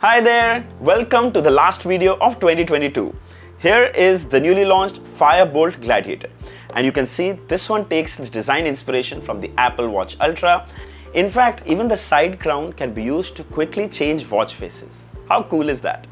Hi there, welcome to the last video of 2022. Here is the newly launched Boltt Gladiator, and you can see this one takes its design inspiration from the Apple Watch Ultra. In fact, even the side crown can be used to quickly change watch faces. How cool is that?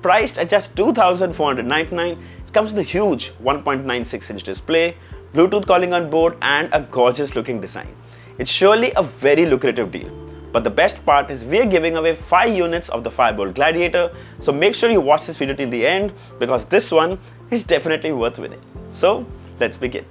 Priced at just $2,499, it comes with a huge 1.96-inch display, Bluetooth calling on board, and a gorgeous looking design. It's surely a very lucrative deal. But the best part is we are giving away 5 units of the Boltt Gladiator, so make sure you watch this video till the end because this one is definitely worth winning. So let's begin.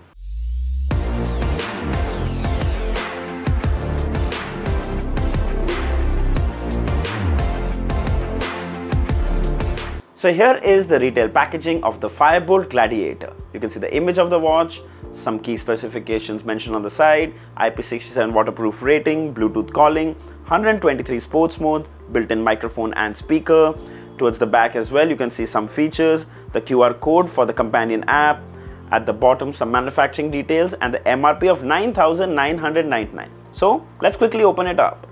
So here is the retail packaging of the Boltt Gladiator. You can see the image of the watch, some key specifications mentioned on the side, IP67 waterproof rating, Bluetooth calling, 123 sports mode, built-in microphone and speaker. Towards the back as well, you can see some features, the QR code for the companion app. At the bottom, some manufacturing details and the MRP of $9,999. So let's quickly open it up.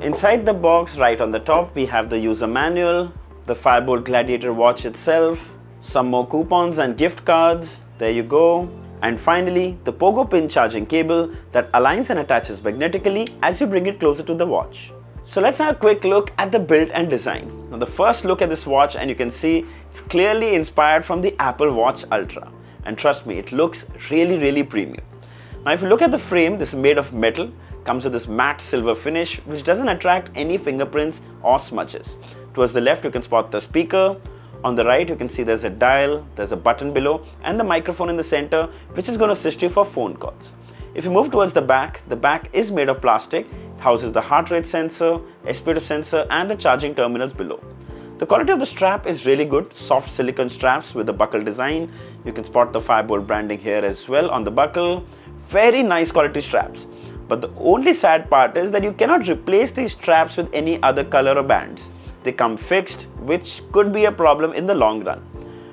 Inside the box, right on the top, we have the user manual, the Boltt Gladiator watch itself, some more coupons and gift cards. There you go. And finally, the pogo pin charging cable that aligns and attaches magnetically as you bring it closer to the watch. So let's have a quick look at the build and design. Now the first look at this watch, and you can see it's clearly inspired from the Apple Watch Ultra. And trust me, it looks really premium. Now if you look at the frame, this is made of metal, comes with this matte silver finish which doesn't attract any fingerprints or smudges. Towards the left, you can spot the speaker. On the right, you can see there's a dial, there's a button below, and the microphone in the center, which is going to assist you for phone calls. If you move towards the back is made of plastic. It houses the heart rate sensor, SpO2 sensor, and the charging terminals below. The quality of the strap is really good, soft silicone straps with the buckle design. You can spot the Boltt branding here as well on the buckle. Very nice quality straps. But the only sad part is that you cannot replace these straps with any other color or bands. They come fixed, which could be a problem in the long run.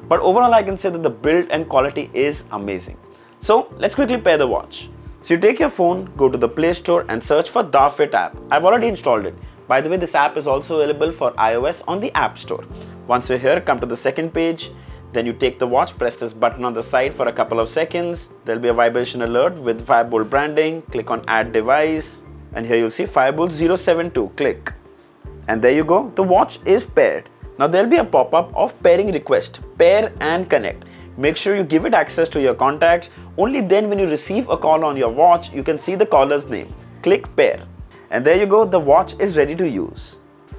But overall, I can say that the build and quality is amazing. So let's quickly pair the watch. So you take your phone, go to the Play Store and search for the Fit app. I've already installed it. By the way, this app is also available for iOS on the App Store. Once you're here, come to the second page. Then you take the watch, press this button on the side for a couple of seconds. There'll be a vibration alert with Boltt branding. Click on Add Device. And here you'll see Boltt 072. Click. And there you go, the watch is paired. Now there'll be a pop-up of pairing request, pair and connect. Make sure you give it access to your contacts. Only then when you receive a call on your watch, you can see the caller's name. Click pair. And there you go, the watch is ready to use.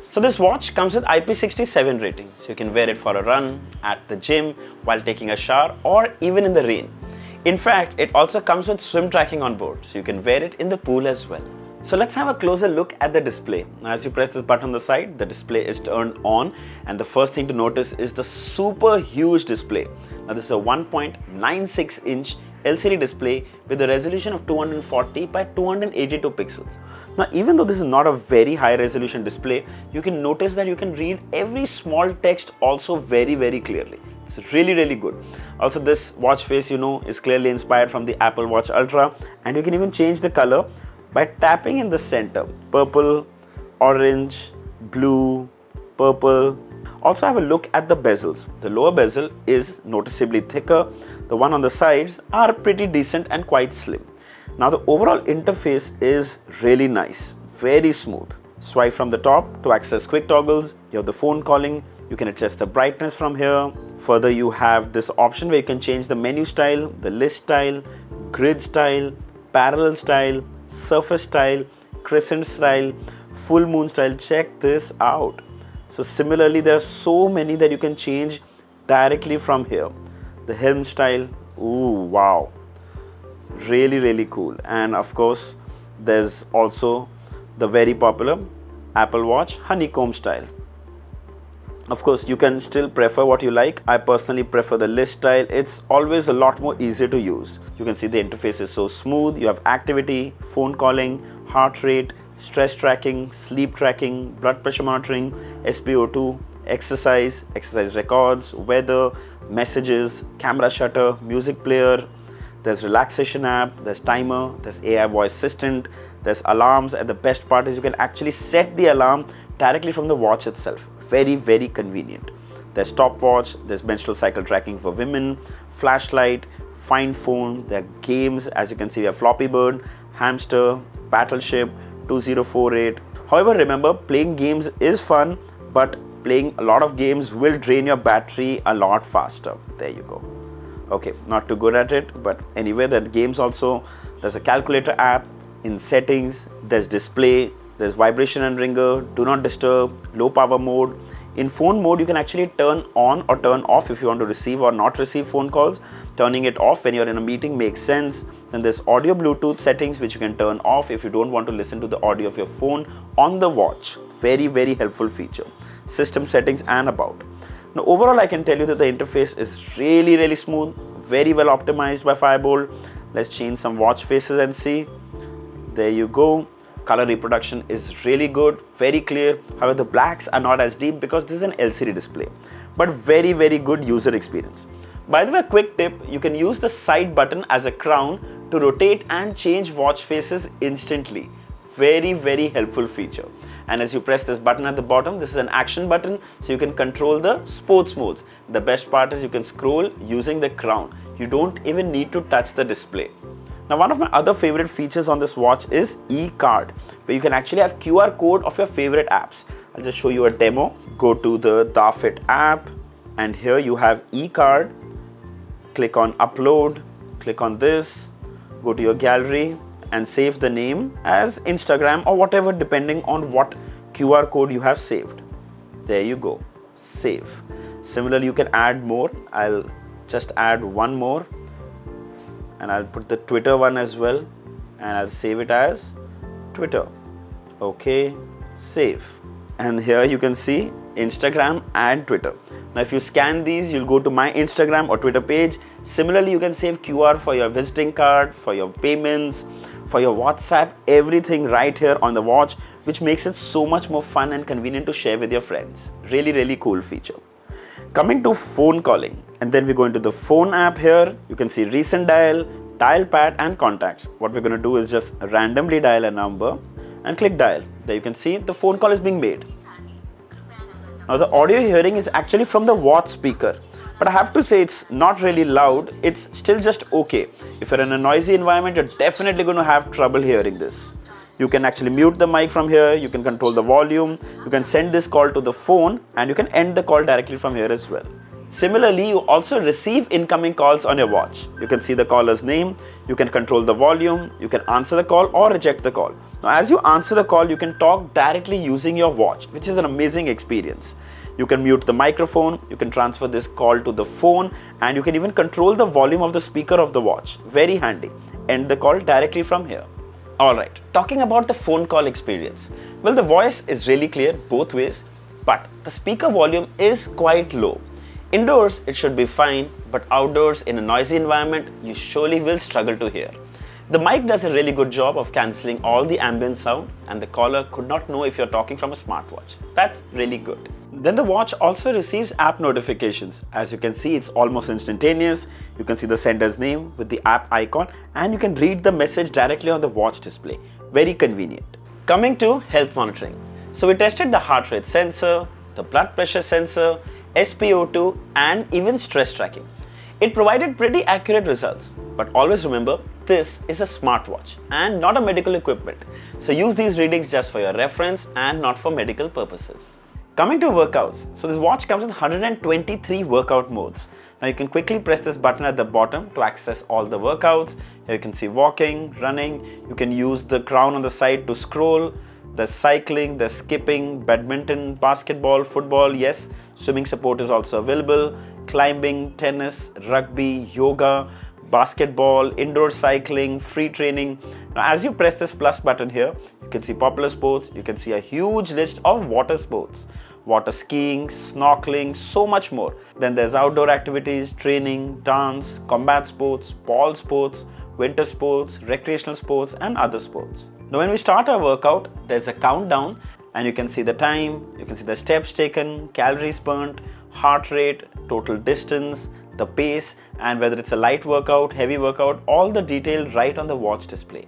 So this watch comes with IP67 rating. So you can wear it for a run, at the gym, while taking a shower, or even in the rain. In fact, it also comes with swim tracking on board. So you can wear it in the pool as well. So let's have a closer look at the display. Now as you press this button on the side, the display is turned on, and the first thing to notice is the super huge display. Now this is a 1.96-inch LCD display with a resolution of 240 by 282 pixels. Now even though this is not a very high resolution display, you can notice that you can read every small text also very clearly. It's really good. Also this watch face, is clearly inspired from the Apple Watch Ultra, and you can even change the color by tapping in the center. Purple, orange, blue, purple. Also have a look at the bezels. The lower bezel is noticeably thicker. The one on the sides are pretty decent and quite slim. Now the overall interface is really nice, very smooth. Swipe from the top to access quick toggles. You have the phone calling. You can adjust the brightness from here. Further, you have this option where you can change the menu style, the list style, grid style, parallel style, surface style, crescent style, full moon style. Check this out. So similarly, there are so many that you can change directly from here. The helm style, ooh, wow, really cool. And of course, there's also the very popular Apple Watch honeycomb style. Of course, you can still prefer what you like. I personally prefer the list style. It's always a lot more easier to use. You can see the interface is so smooth. You have activity, phone calling, heart rate, stress tracking, sleep tracking, blood pressure monitoring, SpO2, exercise records, weather, messages, camera shutter, music player. There's relaxation app, there's timer, there's AI voice assistant, there's alarms, and the best part is you can actually set the alarm directly from the watch itself. Very convenient. There's stopwatch, there's menstrual cycle tracking for women, flashlight, find phone, there are games. As you can see, we have Floppy Bird, Hamster, Battleship, 2048. However, remember, playing games is fun, but playing a lot of games will drain your battery a lot faster. There you go. Okay, not too good at it, but anyway, that games also, there's a calculator app, in settings, there's display, there's vibration and ringer, do not disturb, low power mode. In phone mode, you can actually turn on or turn off if you want to receive or not receive phone calls. Turning it off when you're in a meeting makes sense. Then there's audio Bluetooth settings which you can turn off if you don't want to listen to the audio of your phone on the watch. Very helpful feature. System settings and about. Now overall, I can tell you that the interface is really smooth, very well optimized by Boltt. Let's change some watch faces and see. There you go. Color reproduction is really good, very clear. However, the blacks are not as deep because this is an LCD display, but very good user experience. By the way, a quick tip, you can use the side button as a crown to rotate and change watch faces instantly. Very helpful feature. And as you press this button at the bottom, this is an action button, so you can control the sports modes. The best part is you can scroll using the crown. You don't even need to touch the display. Now, one of my other favorite features on this watch is e-card, where you can actually have QR code of your favorite apps. I'll just show you a demo. Go to the Dafit app, and here you have e-card. Click on upload, click on this, go to your gallery and save the name as Instagram or whatever, depending on what QR code you have saved. There you go, save. Similarly, you can add more. I'll just add one more. And I'll put the Twitter one as well, and I'll save it as Twitter. Okay, save. And here you can see Instagram and Twitter. Now if you scan these, you'll go to my Instagram or Twitter page. Similarly, you can save QR for your visiting card, for your payments, for your WhatsApp, everything right here on the watch, which makes it so much more fun and convenient to share with your friends. Really cool feature. Coming to phone calling, and then we go into the phone app here. You can see recent dial, dial pad and contacts. What we're going to do is just randomly dial a number and click dial. There you can see the phone call is being made. Now the audio you're hearing is actually from the watch speaker, but I have to say it's not really loud. It's still just okay. If you're in a noisy environment, you're definitely going to have trouble hearing this. You can actually mute the mic from here, you can control the volume, you can send this call to the phone, and you can end the call directly from here as well. Similarly, you also receive incoming calls on your watch. You can see the caller's name, you can control the volume, you can answer the call or reject the call. Now as you answer the call, you can talk directly using your watch, which is an amazing experience. You can mute the microphone, you can transfer this call to the phone, and you can even control the volume of the speaker of the watch. Very handy. End the call directly from here. Alright, talking about the phone call experience. Well, the voice is really clear both ways, but the speaker volume is quite low. Indoors, it should be fine, but outdoors in a noisy environment, you surely will struggle to hear. The mic does a really good job of cancelling all the ambient sound, and the caller could not know if you're talking from a smartwatch. That's really good. Then the watch also receives app notifications. As you can see, it's almost instantaneous. You can see the sender's name with the app icon, and you can read the message directly on the watch display. Very convenient. Coming to health monitoring. So we tested the heart rate sensor, the blood pressure sensor, SpO2 and even stress tracking. It provided pretty accurate results, but always remember, this is a smartwatch and not a medical equipment. So use these readings just for your reference and not for medical purposes. Coming to workouts, so this watch comes in 123 workout modes. Now you can quickly press this button at the bottom to access all the workouts. Here you can see walking, running, you can use the crown on the side to scroll. There's cycling, there's skipping, badminton, basketball, football, yes, swimming support is also available, climbing, tennis, rugby, yoga, basketball, indoor cycling, free training. Now as you press this plus button here, you can see popular sports, you can see a huge list of water sports, water skiing, snorkeling, so much more. Then there's outdoor activities, training, dance, combat sports, ball sports, winter sports, recreational sports and other sports. Now when we start our workout, there's a countdown and you can see the time, you can see the steps taken, calories burnt, heart rate, total distance, the pace, and whether it's a light workout, heavy workout, all the detail right on the watch display.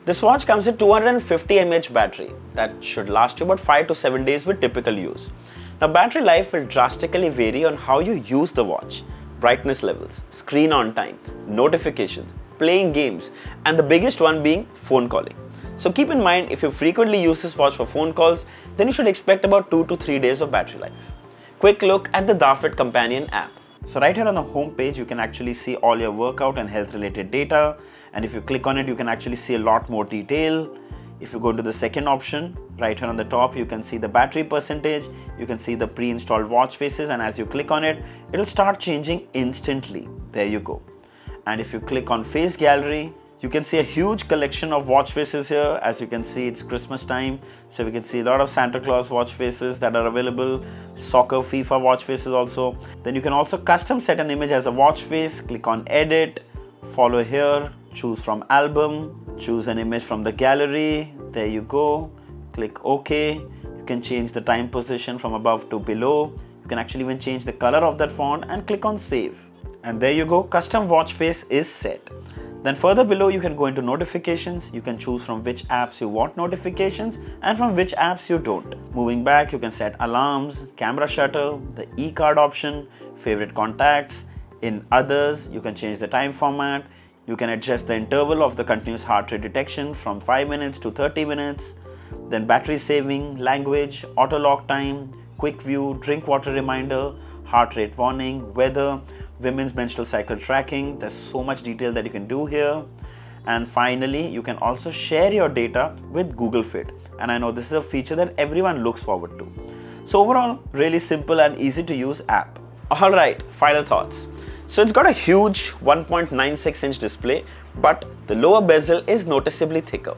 This watch comes with 250 mAh battery that should last you about 5 to 7 days with typical use. Now battery life will drastically vary on how you use the watch, brightness levels, screen on time, notifications, playing games, and the biggest one being phone calling. So keep in mind, if you frequently use this watch for phone calls, then you should expect about 2 to 3 days of battery life. Quick look at the Dafit Companion app. So right here on the home page, you can actually see all your workout and health related data. And if you click on it, you can actually see a lot more detail. If you go to the second option, right here on the top, you can see the battery percentage, you can see the pre-installed watch faces, and as you click on it, it'll start changing instantly. There you go. And if you click on face gallery, you can see a huge collection of watch faces here. As you can see, it's Christmas time, so we can see a lot of Santa Claus watch faces that are available, soccer, FIFA watch faces also. Then you can also custom set an image as a watch face, click on edit, follow here, choose from album, choose an image from the gallery, there you go, click OK. You can change the time position from above to below. You can actually even change the color of that font and click on save. And there you go, custom watch face is set. Then further below, you can go into notifications. You can choose from which apps you want notifications and from which apps you don't. Moving back, you can set alarms, camera shutter, the e-card option, favorite contacts. In others, you can change the time format. You can adjust the interval of the continuous heart rate detection from 5 minutes to 30 minutes. Then battery saving, language, auto lock time, quick view, drink water reminder, heart rate warning, weather, women's menstrual cycle tracking. There's so much detail that you can do here. And finally, you can also share your data with Google Fit. And I know this is a feature that everyone looks forward to. So overall, really simple and easy to use app. All right, final thoughts. So it's got a huge 1.96-inch display, but the lower bezel is noticeably thicker.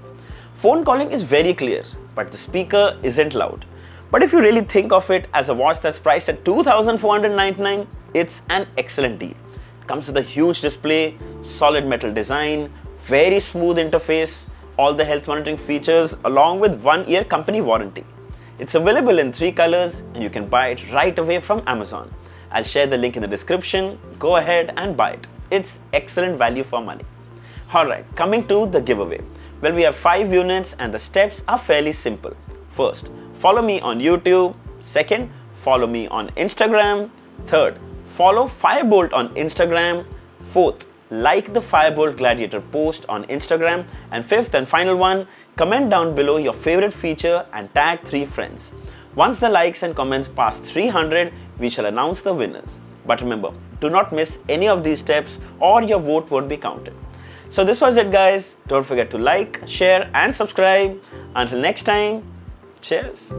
Phone calling is very clear, but the speaker isn't loud. But if you really think of it as a watch that's priced at $2,499, it's an excellent deal. It comes with a huge display, solid metal design, very smooth interface, all the health monitoring features along with 1-year company warranty. It's available in 3 colors and you can buy it right away from Amazon. I'll share the link in the description. Go ahead and buy it. It's excellent value for money. Alright, coming to the giveaway. Well, we have 5 units and the steps are fairly simple. First, follow me on YouTube. Second, follow me on Instagram. Third, follow Boltt on Instagram. Fourth, like the Boltt Gladiator post on Instagram. And fifth and final one, comment down below your favorite feature and tag 3 friends. Once the likes and comments pass 300, we shall announce the winners. But remember, do not miss any of these steps or your vote won't be counted. So this was it, guys. Don't forget to like, share and subscribe. Until next time, cheers.